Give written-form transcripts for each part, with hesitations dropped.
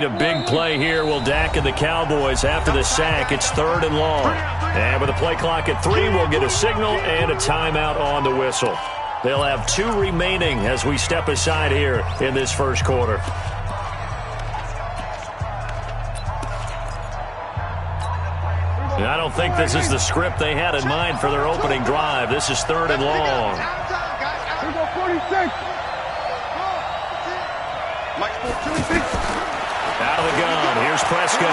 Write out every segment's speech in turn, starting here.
A big play here will Dak and the Cowboys after the sack. It's 3rd and long. And with a play clock at 3, we'll get a signal and a timeout on the whistle. They'll have 2 remaining as we step aside here in this first quarter. I don't think this is the script they had in mind for their opening drive. This is 3rd and long. Here we go, 46. Out of the gun. Here's Prescott.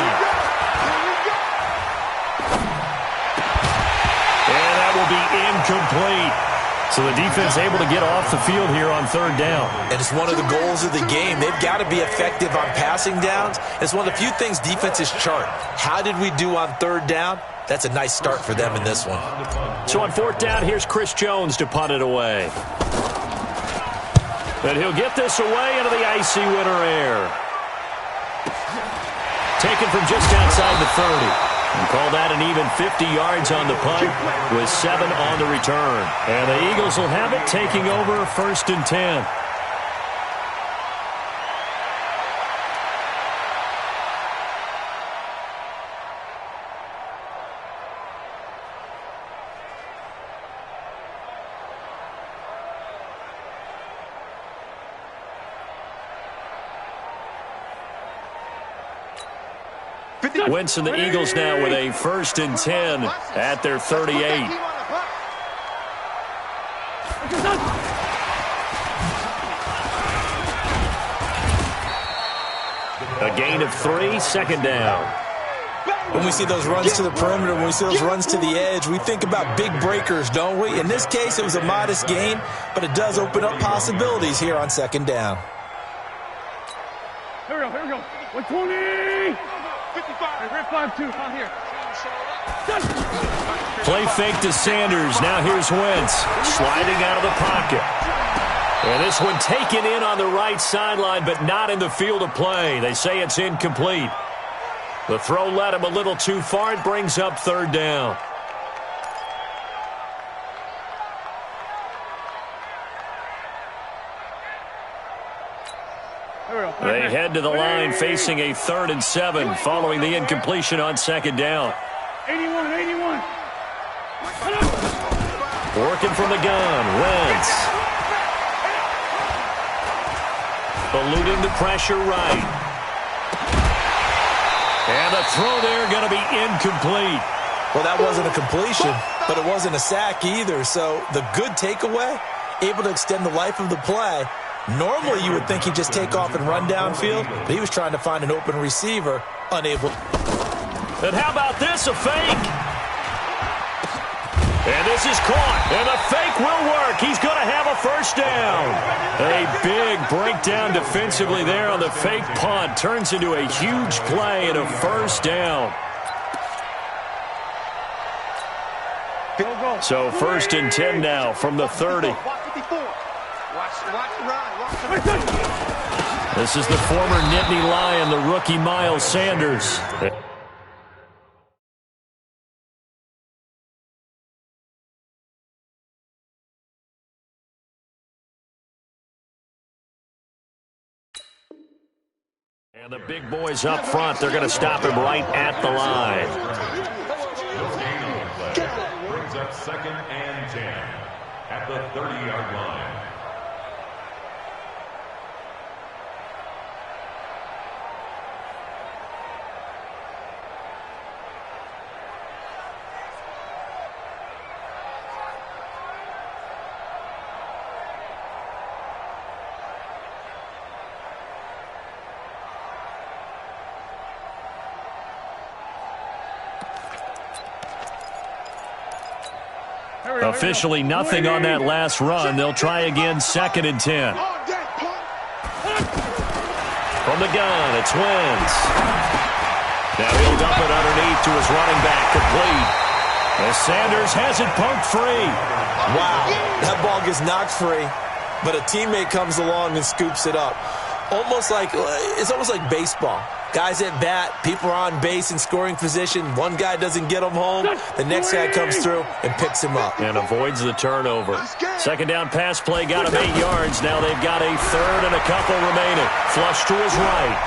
And that will be incomplete. So the defense able to get off the field here on 3rd down. And it's one of the goals of the game. They've got to be effective on passing downs. It's one of the few things defenses chart. How did we do on 3rd down? That's a nice start for them in this one. So on 4th down, here's Chris Jones to punt it away. And he'll get this away into the icy winter air. Taken from just outside the 30. And call that an even 50 yards on the punt with 7 on the return. And the Eagles will have it, taking over 1st and 10. Wentz and the Eagles now with a 1st and 10 at their 38. A gain of 3, 2nd down. When we see those runs to the perimeter, when we see those runs to the edge, we think about big breakers, don't we? In this case, it was a modest gain, but it does open up possibilities here on 2nd down. Here we go. 120. 55-2, on here. Play fake to Sanders. Now here's Wentz sliding out of the pocket. And this one taken in on the right sideline, but not in the field of play. They say it's incomplete. The throw led him a little too far. It brings up 3rd down. They head to the line facing a 3rd and 7 following the incompletion on 2nd down. 81. Working from the gun, Wentz. Eluding the pressure right. And the throw there going to be incomplete. Well, that wasn't a completion, but it wasn't a sack either. So the good takeaway, able to extend the life of the play. Normally, you would think he'd just take off and run downfield, but he was trying to find an open receiver, unable. And how about this, a fake? And this is caught, and the fake will work. He's going to have a 1st down. A big breakdown defensively there on the fake punt. Turns into a huge play and a 1st down. So 1st and 10 now from the 30. This is the former Nittany Lion, the rookie Miles Sanders. And the big boys up front, they're going to stop him right at the line. Brings up 2nd and 10 at the 30-yard line. Officially nothing on that last run. They'll try again 2nd and 10. From the gun, it's Wentz. Now he'll dump it underneath to his running back, complete. As Sanders has it poked free. Wow, that ball gets knocked free, but a teammate comes along and scoops it up. It's almost like baseball. Guys at bat, people are on base in scoring position. One guy doesn't get him home. The next guy comes through and picks him up. And avoids the turnover. 2nd down pass play got him 8 yards. Now they've got a 3rd and a couple remaining. Flush to his right.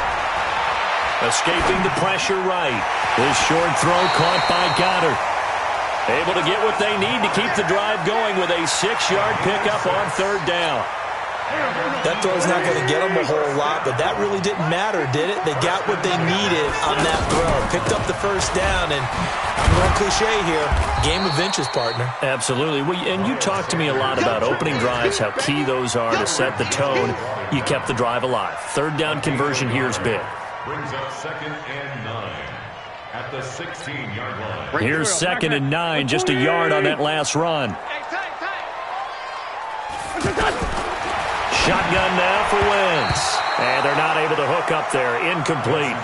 Escaping the pressure right. This short throw caught by Goddard. Able to get what they need to keep the drive going with a 6-yard pickup on 3rd down. That throw's not going to get them a whole lot, but that really didn't matter, did it? They got what they needed on that throw. Picked up the 1st down, and I'm going cliche here. Game of inches, partner. Absolutely. And you talked to me a lot about opening drives, how key those are to set the tone. You kept the drive alive. 3rd down conversion here is big. Brings up 2nd and 9 at the 16-yard line. Here's 2nd and 9, just a yard on that last run. Shotgun now for Wentz. And they're not able to hook up there. Incomplete.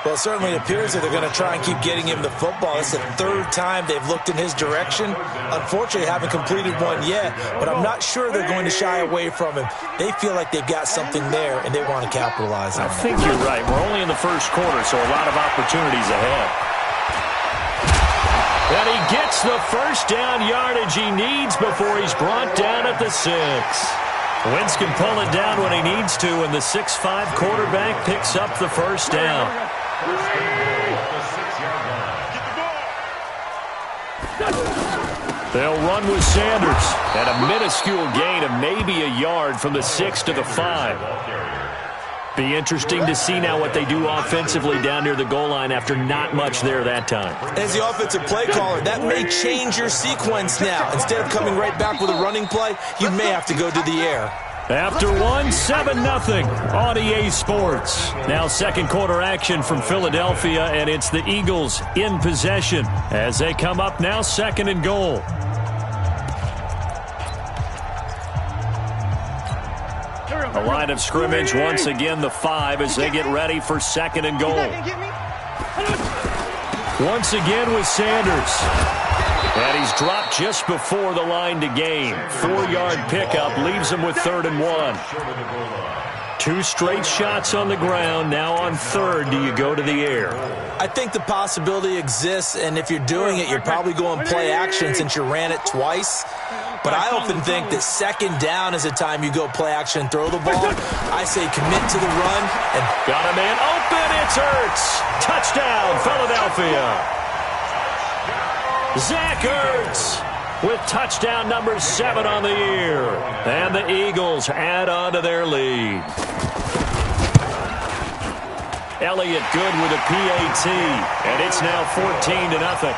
Well, it certainly appears that they're going to try and keep getting him the football. It's the 3rd time they've looked in his direction. Unfortunately, haven't completed one yet, but I'm not sure they're going to shy away from him. They feel like they've got something there, and they want to capitalize on it. I think you're right. We're only in the 1st quarter, so a lot of opportunities ahead. And he gets the 1st down yardage he needs before he's brought down at the 6. Wentz can pull it down when he needs to, and the 6'5" quarterback picks up the 1st down. They'll run with Sanders at a minuscule gain of maybe a yard from the 6 to the 5. Be interesting to see now what they do offensively down near the goal line after not much there that time. As the offensive play caller, that may change your sequence now. Instead of coming right back with a running play, you may have to go to the air. After 7-0 on EA Sports. Now 2nd quarter action from Philadelphia, and it's the Eagles in possession as they come up now 2nd and goal. A line of scrimmage once again, the 5 as they get ready for 2nd and goal. Once again with Sanders. And he's dropped just before the line to gain. 4-yard pickup leaves him with 3rd and 1. 2 straight shots on the ground. Now on 3rd, do you go to the air? I think the possibility exists, and if you're doing it, you're probably going play action since you ran it twice. But I often think that 2nd down is the time you go play action and throw the ball. I say commit to the run. And got a man open. It's Ertz. Touchdown, Philadelphia. Zach Ertz with touchdown number 7 on the year. And the Eagles add on to their lead. Elliott good with a PAT. And it's now 14-0. Makes the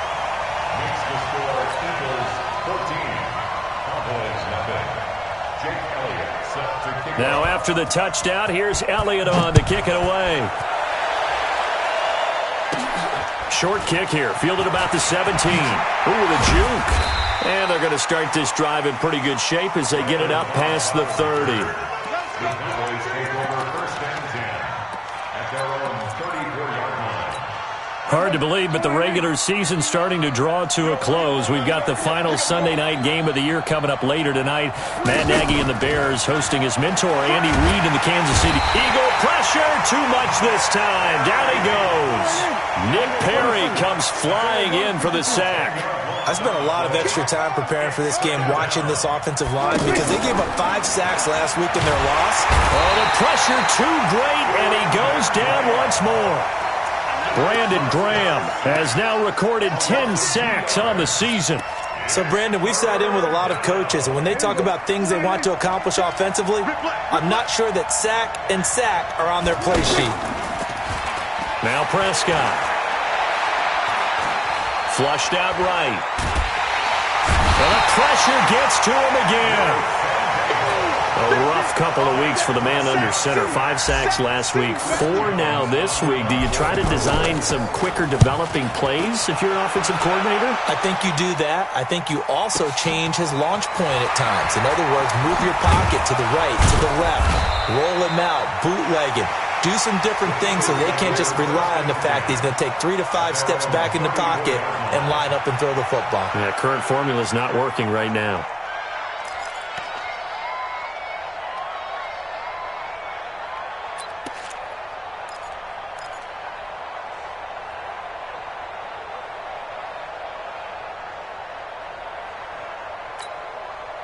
score Eagles 14, Cowboys nothing. Jake Elliott set to kick. Now after the touchdown, here's Elliott on to kick it away. Short kick here, fielded about the 17. Ooh, the juke. And they're going to start this drive in pretty good shape as they get it up past the 30. The Cowboys take over 1st and 10 at their own 34-yard line. Hard to believe, but the regular season's starting to draw to a close. We've got the final Sunday night game of the year coming up later tonight. Matt Nagy and the Bears hosting his mentor, Andy Reid, in the Kansas City. Eagle pressure, too much this time. Down he goes. Nick Perry comes flying in for the sack. I spent a lot of extra time preparing for this game watching this offensive line because they gave up 5 sacks last week in their loss. Oh, the pressure too great, and he goes down once more. Brandon Graham has now recorded 10 sacks on the season. So, Brandon, we've sat in with a lot of coaches, and when they talk about things they want to accomplish offensively, I'm not sure that sack and sack are on their play sheet. Now Prescott. Flushed out right. And the pressure gets to him again. A rough couple of weeks for the man under center. 5 sacks last week, 4 now this week. Do you try to design some quicker developing plays if you're an offensive coordinator? I think you do that. I think you also change his launch point at times. In other words, move your pocket to the right, to the left, roll him out, bootleg him. Do some different things so they can't just rely on the fact that he's going to take 3 to 5 steps back in the pocket and line up and throw the football. Yeah, current formula is not working right now.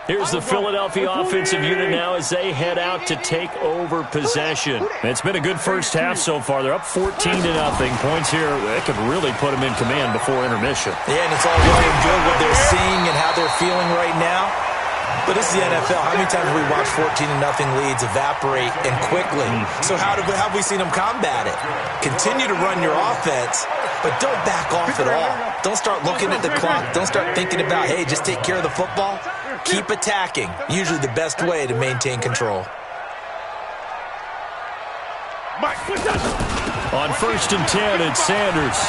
Here's the Philadelphia offensive unit now as they head out to take over possession. It's been a good first half so far. They're up 14-0. Points here, that could really put them in command before intermission. Yeah, and it's all well and good what they're seeing and how they're feeling right now. But this is the NFL. How many times have we watched 14-0 leads evaporate and quickly? So how have we seen them combat it? Continue to run your offense, but don't back off at all. Don't start looking at the clock. Don't start thinking about, hey, just take care of the football. Keep attacking. Usually the best way to maintain control. On 1st and 10, it's Sanders.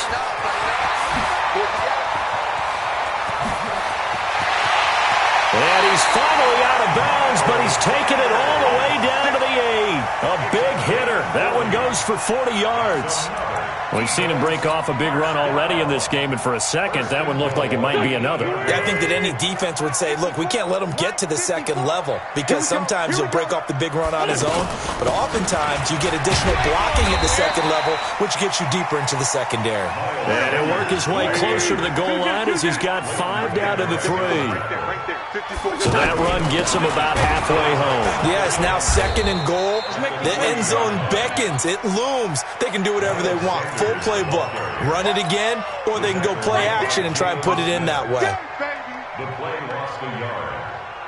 And he's finally out of bounds, but he's taken it all the way down to the 8. A big hitter. That one goes for 40 yards. We've seen him break off a big run already in this game, and for a second, that one looked like it might be another. Yeah, I think that any defense would say, look, we can't let him get to the second level because sometimes he'll break off the big run on his own, but oftentimes you get additional blocking at the second level, which gets you deeper into the secondary. And he'll work his way closer to the goal line as he's got 5 down to the 3. So that run gets him about halfway home. Yeah, it's now 2nd and goal. The end zone beckons. It looms. They can do whatever they want. Full playbook. Run it again, or they can go play action and try and put it in that way. The play lost a yard.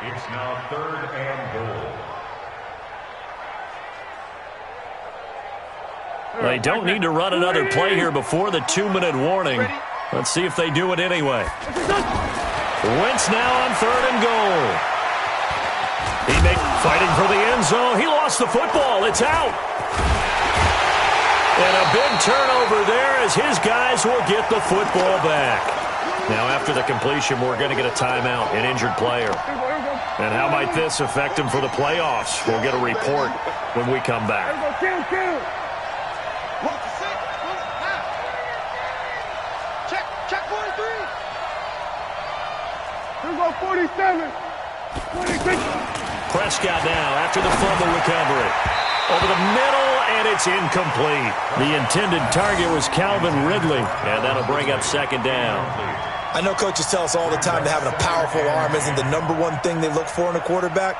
It's now 3rd and goal. They don't need to run another play here before the 2-minute warning. Let's see if they do it anyway. Wentz now on 3rd and goal. Fighting for the end zone. He lost the football. It's out. And a big turnover there as his guys will get the football back. Now after the completion, we're going to get a timeout, an injured player. And how might this affect him for the playoffs? We'll get a report when we come back. Check 43. Here we go, 47. 26. Prescott now after the fumble recovery. Over the middle, and it's incomplete. The intended target was Calvin Ridley, and that'll bring up 2nd down. I know coaches tell us all the time that having a powerful arm isn't the #1 thing they look for in a quarterback.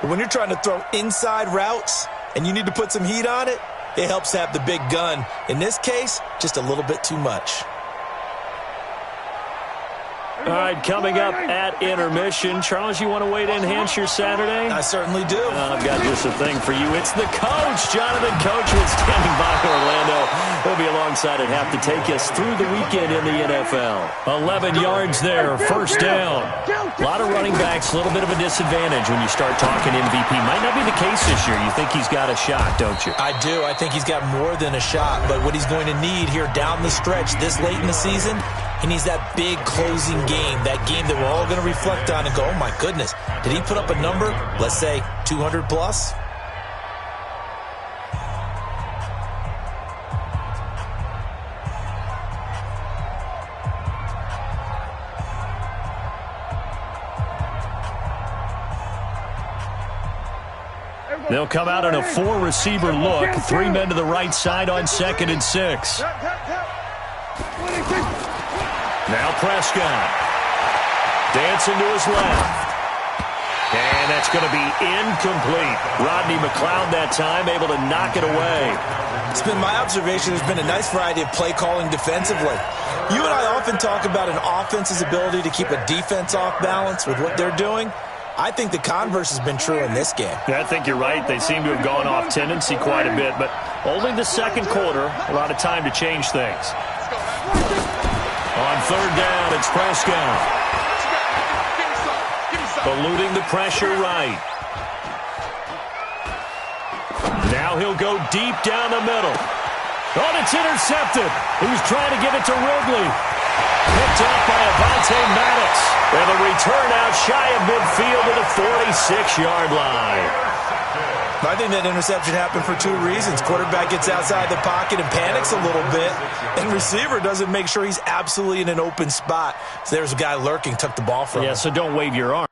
But when you're trying to throw inside routes and you need to put some heat on it, it helps to have the big gun. In this case, just a little bit too much. All right, coming up at intermission. Charles, you want to wait to enhance your Saturday? I certainly do. I've got just a thing for you. It's the coach, Jonathan Coachman, standing by Orlando. He'll be alongside at half to take us through the weekend in the NFL. 11 yards there, 1st down. A lot of running backs, a little bit of a disadvantage when you start talking MVP. Might not be the case this year. You think he's got a shot, don't you? I do. I think he's got more than a shot. But what he's going to need here down the stretch this late in the season, he needs that big closing game, that game that we're all going to reflect on and go, oh, my goodness, did he put up a number, let's say, 200 plus? They'll come out in a 4-receiver look. 3 men to the right side on 2nd and 6. Now Prescott. Dancing to his left. And that's going to be incomplete. Rodney McLeod that time able to knock it away. It's been my observation there's been a nice variety of play calling defensively. You and I often talk about an offense's ability to keep a defense off balance with what they're doing. I think the converse has been true in this game. Yeah, I think you're right. They seem to have gone off tendency quite a bit, but only the 2nd quarter, a lot of time to change things. On 3rd down, it's Prescott. Eluding the pressure right. Now he'll go deep down the middle. Oh, and it's intercepted. He was trying to give it to Ridley. Picked up by Avonte Maddox. And the return out shy of midfield to the 46-yard line. I think that interception happened for 2 reasons. Quarterback gets outside the pocket and panics a little bit, and receiver doesn't make sure he's absolutely in an open spot. So there's a guy lurking, took the ball from him. Yeah, so don't wave your arm.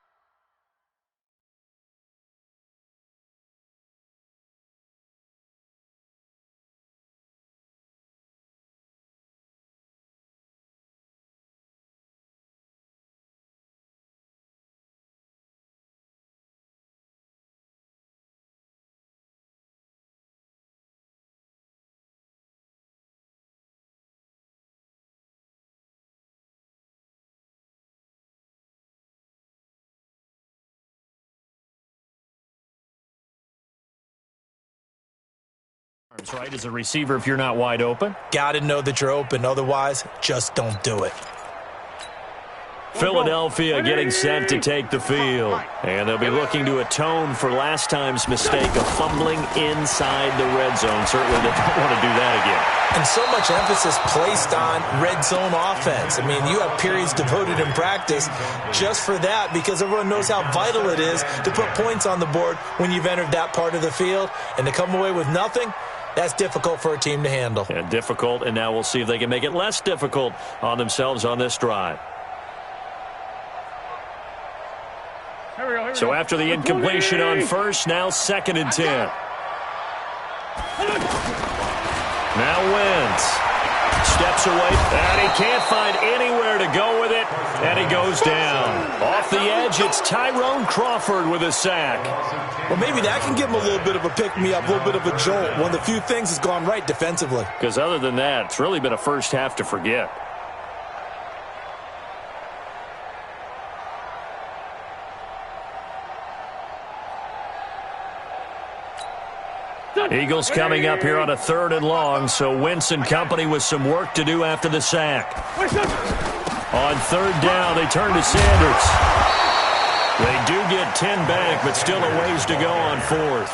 Right, as a receiver, if you're not wide open. Got to know that you're open. Otherwise, just don't do it. Philadelphia getting set to take the field. And they'll be looking to atone for last time's mistake of fumbling inside the red zone. Certainly they don't want to do that again. And so much emphasis placed on red zone offense. I mean, you have periods devoted in practice just for that because everyone knows how vital it is to put points on the board when you've entered that part of the field. And to come away with nothing, that's difficult for a team to handle. And difficult, and now we'll see if they can make it less difficult on themselves on this drive. So after the incompletion on first, now 2nd and 10. Now Wentz steps away, and he can't find anywhere to go with it, and he goes down. Off the edge, it's Tyrone Crawford with a sack. Well, maybe that can give him a little bit of a pick-me-up, a little bit of a jolt. One of the few things has gone right defensively. Because other than that, it's really been a first half to forget. Eagles coming up here on a 3rd and long, so Wentz and company with some work to do after the sack. On 3rd down, they turn to Sanders. They do get 10 back, but still a ways to go on 4th.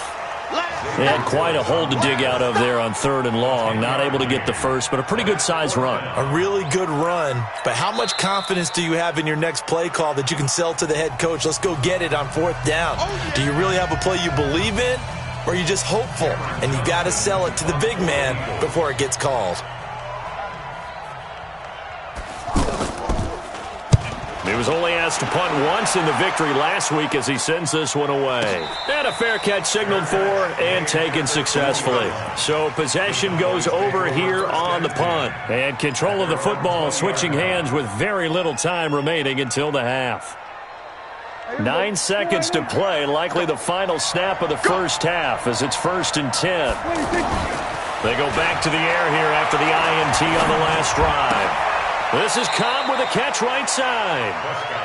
They had quite a hole to dig out of there on 3rd and long. Not able to get the first, but a pretty good size run. A really good run, but how much confidence do you have in your next play call that you can sell to the head coach? Let's go get it on 4th down. Do you really have a play you believe in? Or are you just hopeful, and you got to sell it to the big man before it gets called? He was only asked to punt once in the victory last week as he sends this one away. And a fair catch signaled for and taken successfully. So possession goes over here on the punt. And control of the football switching hands with very little time remaining until the half. 9 seconds to play, likely the final snap of the first half as it's 1st and 10. They go back to the air here after the INT on the last drive. This is Cobb with a catch right side.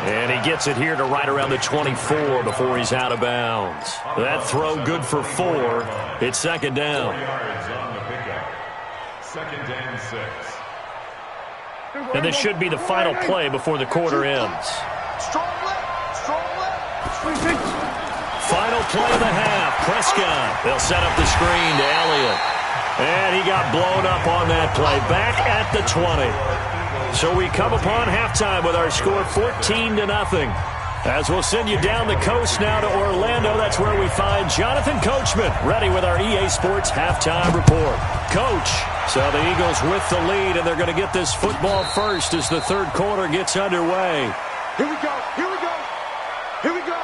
And he gets it here to right around the 24 before he's out of bounds. That throw good for 4. It's 2nd down. 2nd and 6. And this should be the final play before the quarter ends. Final play of the half. Prescott. They'll set up the screen to Elliott. And he got blown up on that play. Back at the 20. So we come upon halftime with our score 14-0. As we'll send you down the coast now to Orlando. That's where we find Jonathan Coachman ready with our EA Sports halftime report. Coach, so the Eagles with the lead, and they're going to get this football first as the 3rd quarter gets underway. Here we go. Here we go. Here we go.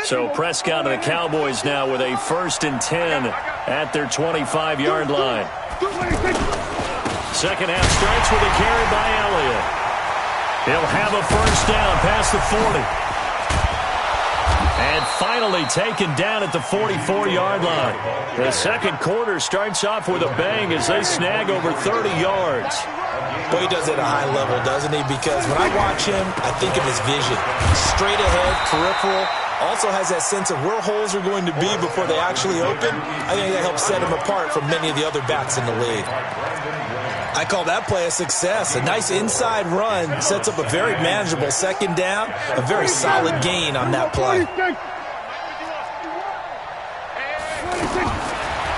So Prescott and the Cowboys now with a 1st and 10 at their 25-yard line. 2nd half starts with a carry by Elliott. He'll have a 1st down past the 40. And finally taken down at the 44-yard line. The 2nd quarter starts off with a bang as they snag over 30 yards. Boy, he does it at a high level, doesn't he? Because when I watch him, I think of his vision. Straight ahead, peripheral. Also has that sense of where holes are going to be before they actually open. I think that helps set him apart from many of the other backs in the league. I call that play a success. A nice inside run sets up a very manageable 2nd down. A very solid gain on that play.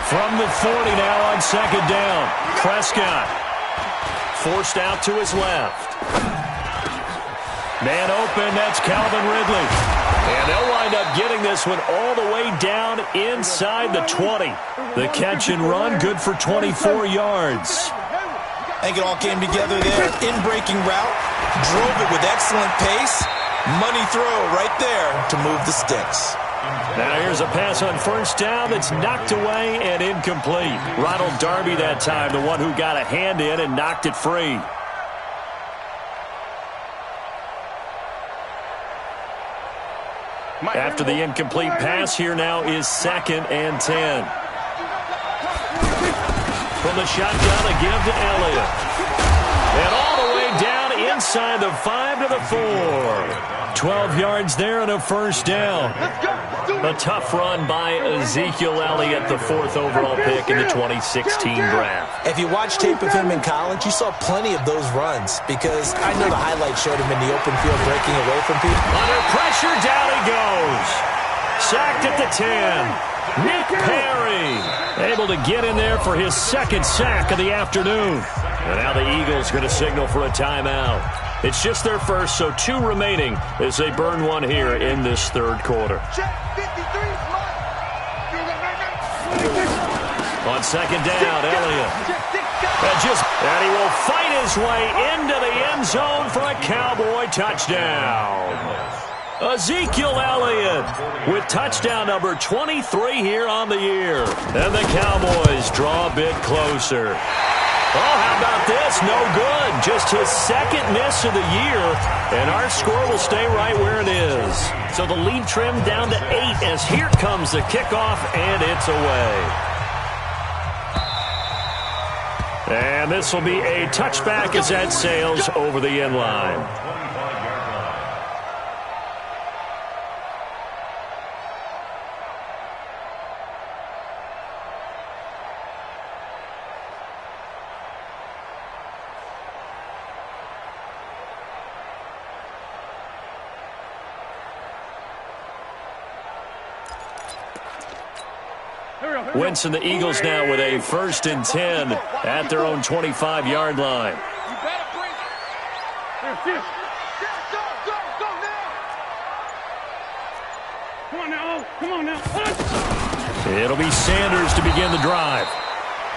From the 40 now on 2nd down. Prescott forced out to his left. Man open, that's Calvin Ridley. And they'll wind up getting this one all the way down inside the 20. The catch and run, good for 24 yards. I think it all came together there. In-breaking route, Drove it with excellent pace. Money throw right there to move the sticks. Now here's a pass on first down that's knocked away and incomplete. Ronald Darby that time, the one who got a hand in and knocked it free. After the incomplete pass, here now is 2nd and 10. From the shotgun, a give to Elliott. And all the way down inside the 5 to the 4. 12 yards there and a first down. A tough run by Ezekiel Elliott, the 4th overall pick in the 2016 draft. If you watch tape of him in college, you saw plenty of those runs because I know the highlights showed him in the open field breaking away from people. Under pressure, down he goes. Sacked at the 10. Nick Perry able to get in there for his 2nd sack of the afternoon. And now the Eagles going to signal for a timeout. It's just their first, so 2 remaining as they burn one here in this 3rd quarter. On 2nd down, Elliott. And he will fight his way into the end zone for a Cowboy touchdown. Ezekiel Elliott with touchdown number 23 here on the year. And the Cowboys draw a bit closer. Oh, how about this? No good. Just his 2nd miss of the year, and our score will stay right where it is. So the lead trimmed down to 8 as here comes the kickoff, and it's away. And this will be a touchback as that sails over the end line. Wentz and the Eagles now with a 1st and 10 at their own 25-yard line. Come on now. It'll be Sanders to begin the drive.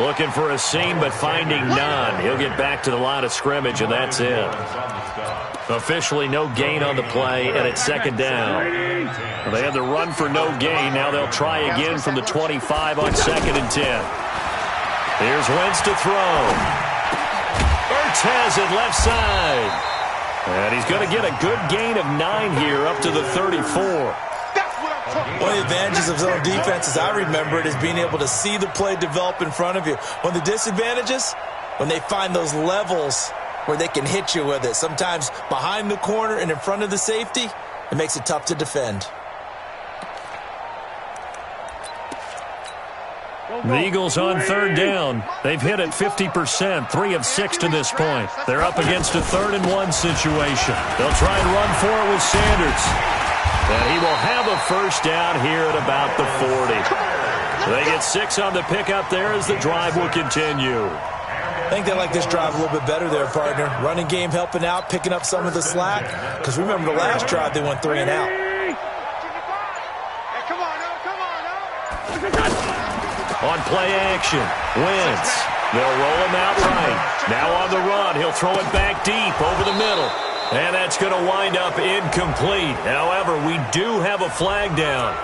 Looking for a seam, but finding none. He'll get back to the line of scrimmage, and that's it. Officially no gain on the play, and it's 2nd down. They had the run for no gain. Now they'll try again from the 25 on 2nd and 10. Here's Wentz to throw. Ertz has it left side. And he's going to get a good gain of 9 here up to the 34. One of the advantages of zone defense, as I remember it, is being able to see the play develop in front of you. One of the disadvantages, when they find those levels where they can hit you with it, sometimes behind the corner and in front of the safety, it makes it tough to defend. The Eagles on 3rd down. They've hit it 50%, 3 of 6 to this point. They're up against a 3rd and 1 situation. They'll try and run for it with Sanders. And he will have a first down here at about the 40. They get 6 on the pickup there as the drive will continue. I think they like this drive a little bit better there, partner. Running game helping out, picking up some of the slack. Because remember the last drive, they went 3 and out. On play action, Wentz. They'll roll him out right. Now on the run, he'll throw it back deep over the middle. And that's going to wind up incomplete. However, we do have a flag down.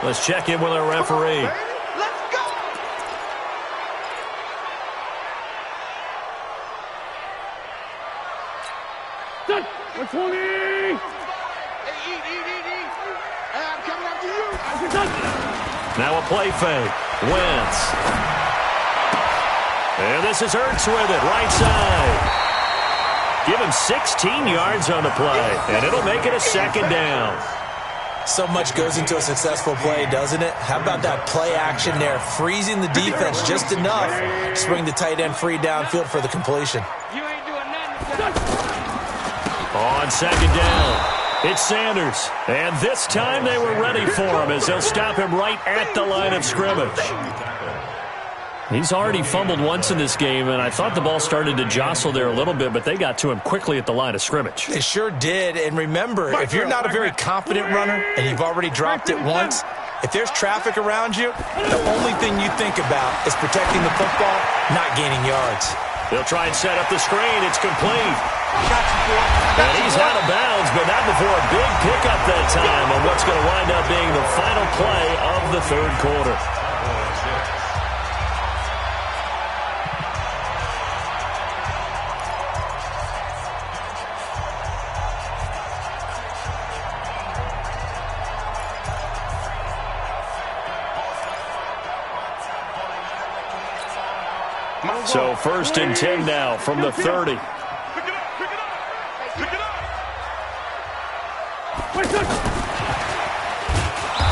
Let's check in with our referee. Let's go! Done. 120! Hey, eat. Hey, I'm coming after you. Now a play fake. Wentz. And this is Ertz with it, right side. Give him 16 yards on the play, and it'll make it a 2nd down. So much goes into a successful play, doesn't it? How about that play action there, freezing the defense just enough to bring the tight end free downfield for the completion. You ain't doing nothing. On 2nd down, it's Sanders. And this time they were ready for him as they'll stop him right at the line of scrimmage. He's already fumbled once in this game, and I thought the ball started to jostle there a little bit, but they got to him quickly at the line of scrimmage. They sure did, and remember, if you're not a very confident runner and you've already dropped it once, if there's traffic around you, the only thing you think about is protecting the football, not gaining yards. They'll try and set up the screen. It's complete. And he's out of bounds, but not before a big pickup that time on what's going to wind up being the final play of the third quarter. So 1st and 10 now from the 30. Pick it up.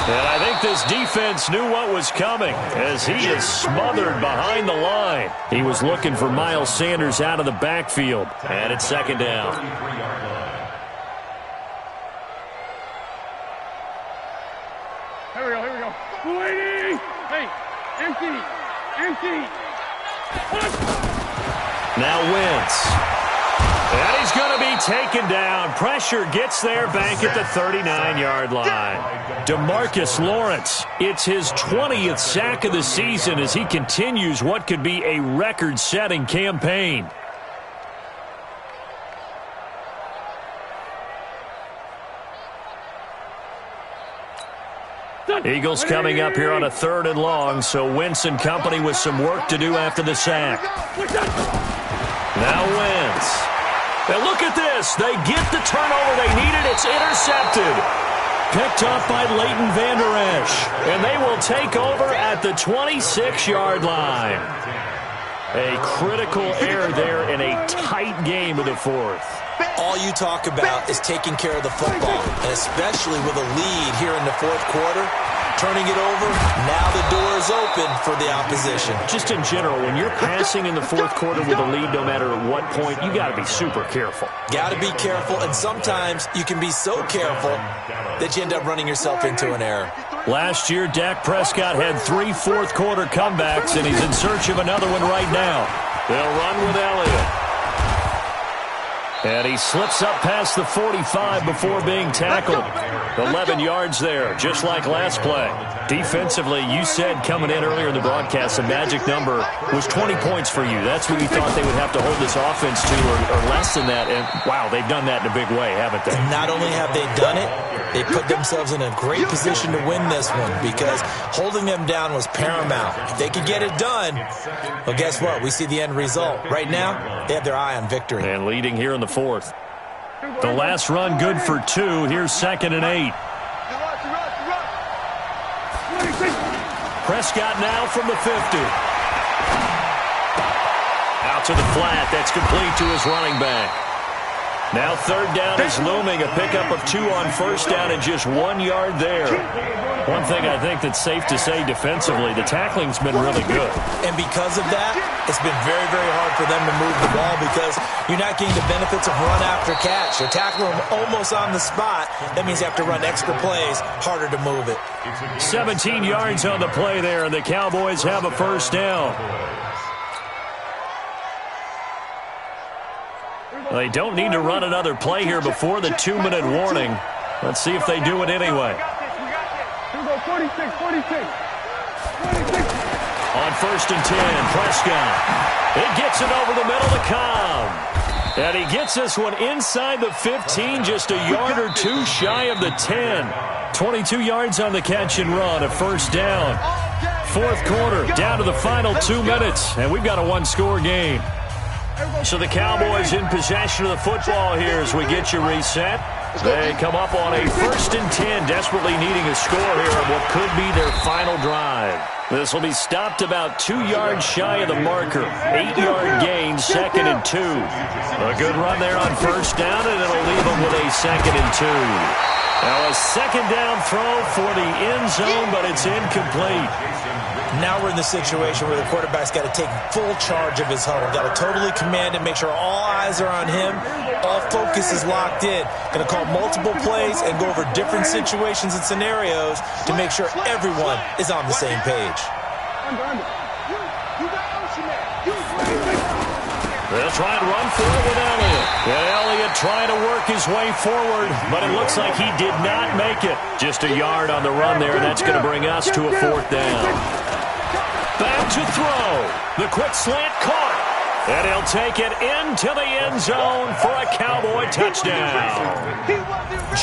And I think this defense knew what was coming as he is smothered behind the line. He was looking for Miles Sanders out of the backfield. And it's 2nd down. Here we go. Waiting. Hey, empty. Now Wentz. And he's going to be taken down. Pressure gets there back at the 39-yard line. DeMarcus Lawrence, it's his 20th sack of the season as he continues what could be a record-setting campaign. Eagles coming up here on a 3rd and long, so Wentz and company with some work to do after the sack. Now Wentz. And look at this. They get the turnover they needed. It's intercepted. Picked up by Leighton Vander Esch. And they will take over at the 26-yard line. A critical error there in a tight game of the 4th. All you talk about is taking care of the football, and especially with a lead here in the 4th quarter. Turning it over, now the door is open for the opposition. Just in general, when you're passing in the 4th quarter with a lead, no matter at what point, you got to be super careful. Got to be careful, and sometimes you can be so careful that you end up running yourself into an error. Last year, Dak Prescott had 3 fourth-quarter comebacks, and he's in search of another one right now. They'll run with Elliott. And he slips up past the 45 before being tackled. 11 yards there, just like last play. Defensively, you said coming in earlier in the broadcast, the magic number was 20 points for you. That's what you thought they would have to hold this offense to, or less than that. And, wow, they've done that in a big way, haven't they? And not only have they done it, they put themselves in a great position to win this one because holding them down was paramount. If they could get it done, well, guess what? We see the end result. Right now, they have their eye on victory. And leading here in the 4th. The last run good for 2. Here's 2nd and 8. Prescott now from the 50. Out to the flat. That's complete to his running back. Now 3rd down is looming. A pickup of 2 on 1st down and just 1 yard there. One thing I think that's safe to say defensively, the tackling's been really good. And because of that, it's been very, very hard for them to move the ball because you're not getting the benefits of run after catch. They're tackling them almost on the spot. That means you have to run extra plays, harder to move it. 17 yards on the play there, and the Cowboys have a 1st down. They don't need to run another play here before the 2-minute warning. Let's see if they do it anyway. Here we go, 46. On 1st and 10, Prescott. It gets it over the middle to Cobb. And he gets this one inside the 15, just a yard or 2 shy of the 10. 22 yards on the catch and run, a 1st down. 4th quarter, down to the final 2 minutes, and we've got a 1-score game. So the Cowboys in possession of the football here as we get you reset. They come up on a 1st and 10, desperately needing a score here on what could be their final drive. This will be stopped about 2 yards shy of the marker. 8-yard gain, 2nd and 2. A good run there on 1st down, and it'll leave them with a 2nd and 2. Now a 2nd down throw for the end zone, but it's incomplete. Now we're in the situation where the quarterback's got to take full charge of his huddle. Got to totally command it, make sure all eyes are on him. All focus is locked in. Going to call multiple plays and go over different situations and scenarios to make sure everyone is on the same page. They'll try and run for it with Elliott. And Elliott trying to work his way forward, but it looks like he did not make it. Just a yard on the run there, and that's going to bring us to a 4th down. Back to throw. The quick slant caught. And he'll take it into the end zone for a Cowboy touchdown.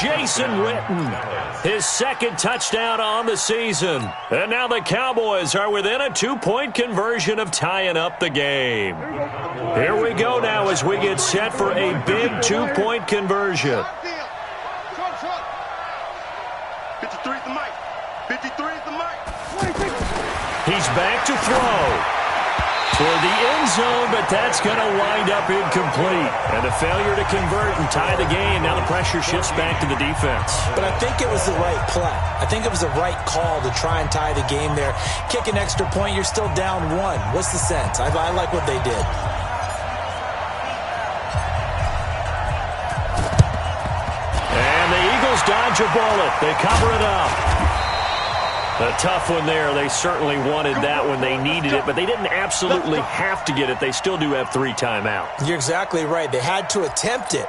Jason Witten, his second touchdown on the season. And now the Cowboys are within a 2-point conversion of tying up the game. Here we go now as we get set for a big 2-point conversion. 53 is the mic. 53 is the mic. He's back to throw. Toward the end zone, but that's going to wind up incomplete. And a failure to convert and tie the game. Now the pressure shifts back to the defense. But I think it was the right play. I think it was the right call to try and tie the game there. Kick an extra point, you're still down 1. What's the sense? I like what they did. And the Eagles dodge a bullet. They cover it up. A tough one there. They certainly wanted that when they needed it, but they didn't absolutely have to get it. They still do have 3 timeouts. You're exactly right. They had to attempt it.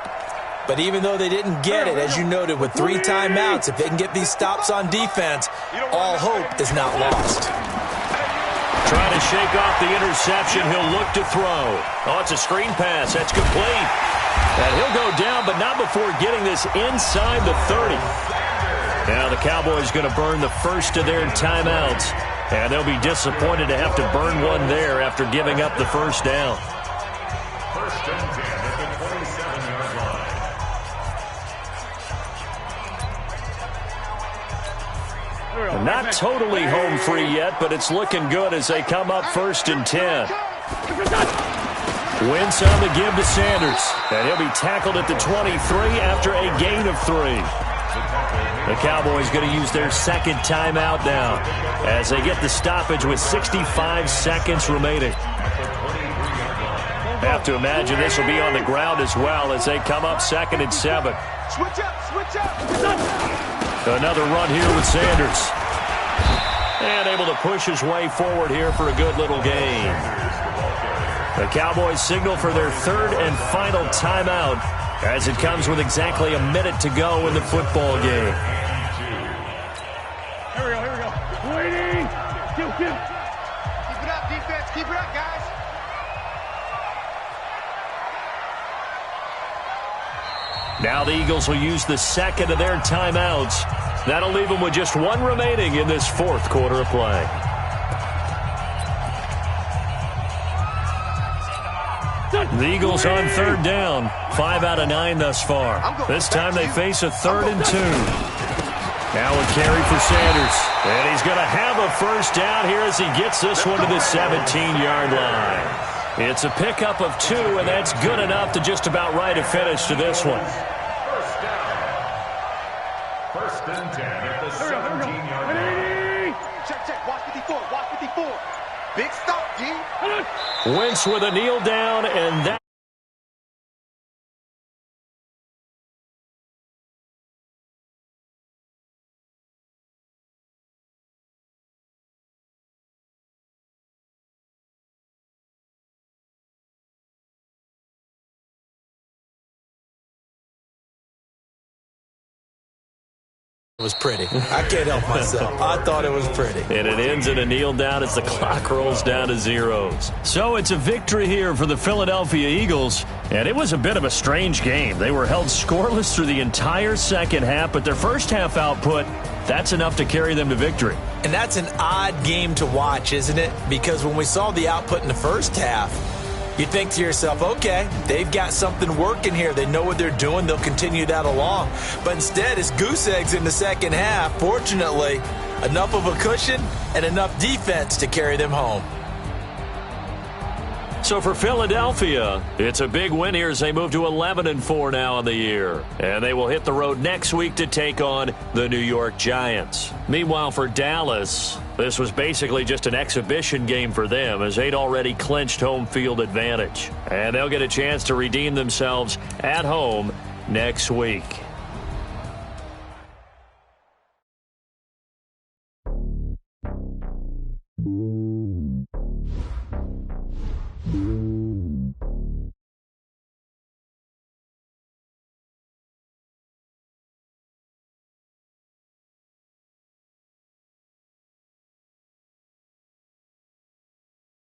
But even though they didn't get it, as you noted, with 3 timeouts, if they can get these stops on defense, all hope is not lost. Trying to shake off the interception. He'll look to throw. Oh, it's a screen pass. That's complete. And he'll go down, but not before getting this inside the 30. Now the Cowboys going to burn the first of their timeouts, and they'll be disappointed to have to burn one there after giving up the first down. First and 10 at the 27-yard line. Not totally home free yet, but it's looking good as they come up first and 10. Wentz on the give to Sanders, and he'll be tackled at the 23 after a gain of 3. The Cowboys going to use their second timeout now as they get the stoppage with 65 seconds remaining. Have to imagine this will be on the ground as well as they come up second and 7. Switch up. Another run here with Sanders. And able to push his way forward here for a good little gain. The Cowboys signal for their third and final timeout as it comes with exactly a minute to go in the football game. Here we go. Waiting. Keep it up, defense. Keep it up, guys. Now the Eagles will use the second of their timeouts. That'll leave them with just 1 remaining in this fourth quarter of play. The Eagles on third down. 5 out of 9 thus far. This time they face a 3rd and 2. Now a carry for Sanders. And he's going to have a first down here as he gets this one to the 17-yard line. It's a pickup of 2, and that's good enough to just about write a finish to this one. First down. First and 10 at the 17-yard line. Check. Watch 54. Big stop, G. Wentz with a kneel down, and that. It was pretty. I can't help myself. I thought it was pretty. And it ends in a kneel down as the clock rolls down to zeros. So it's a victory here for the Philadelphia Eagles. And it was a bit of a strange game. They were held scoreless through the entire second half, but their first half output, that's enough to carry them to victory. And that's an odd game to watch, isn't it? Because when we saw the output in the first half, you think to yourself, okay, they've got something working here. They know what they're doing. They'll continue that along. But instead, it's goose eggs in the second half. Fortunately, enough of a cushion and enough defense to carry them home. So for Philadelphia, it's a big win here as they move to 11-4 now on the year. And they will hit the road next week to take on the New York Giants. Meanwhile, for Dallas, this was basically just an exhibition game for them as they'd already clinched home field advantage. And they'll get a chance to redeem themselves at home next week.